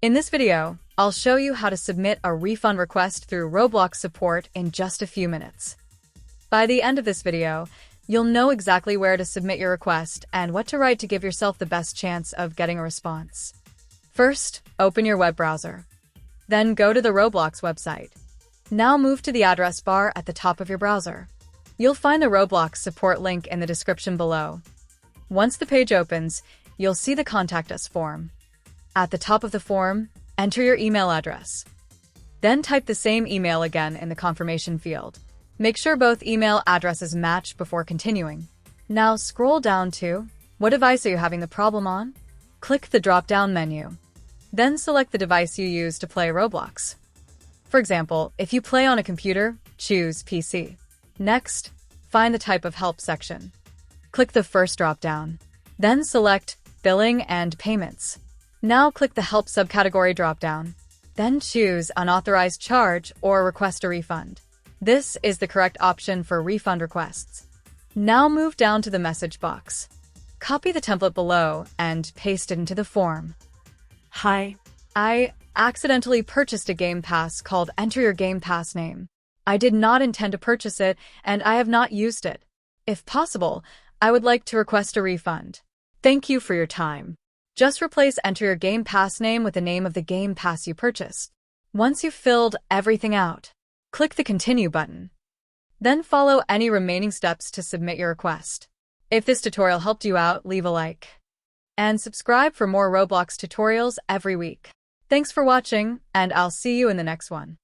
In this video, I'll show you how to submit a refund request through Roblox support in just a few minutes. By the end of this video, you'll know exactly where to submit your request and what to write to give yourself the best chance of getting a response. First, open your web browser. Then go to the Roblox website. Now move to the address bar at the top of your browser. You'll find the Roblox support link in the description below. Once the page opens, you'll see the Contact Us form. At the top of the form, enter your email address. Then type the same email again in the confirmation field. Make sure both email addresses match before continuing. Now scroll down to, what device are you having the problem on? Click the drop-down menu. Then select the device you use to play Roblox. For example, if you play on a computer, choose PC. Next, find the type of help section. Click the first drop-down. Then select Billing and Payments. Now click the Help subcategory drop-down. Then choose Unauthorized Charge or Request a Refund. This is the correct option for refund requests. Now move down to the message box. Copy the template below and paste it into the form. Hi. I accidentally purchased a Game Pass called Enter Your Game Pass name. I did not intend to purchase it, and I have not used it. If possible, I would like to request a refund. Thank you for your time. Just replace Enter Your Game Pass name with the name of the Game Pass you purchased. Once you've filled everything out, click the Continue button. Then follow any remaining steps to submit your request. If this tutorial helped you out, leave a like. And subscribe for more Roblox tutorials every week. Thanks for watching, and I'll see you in the next one.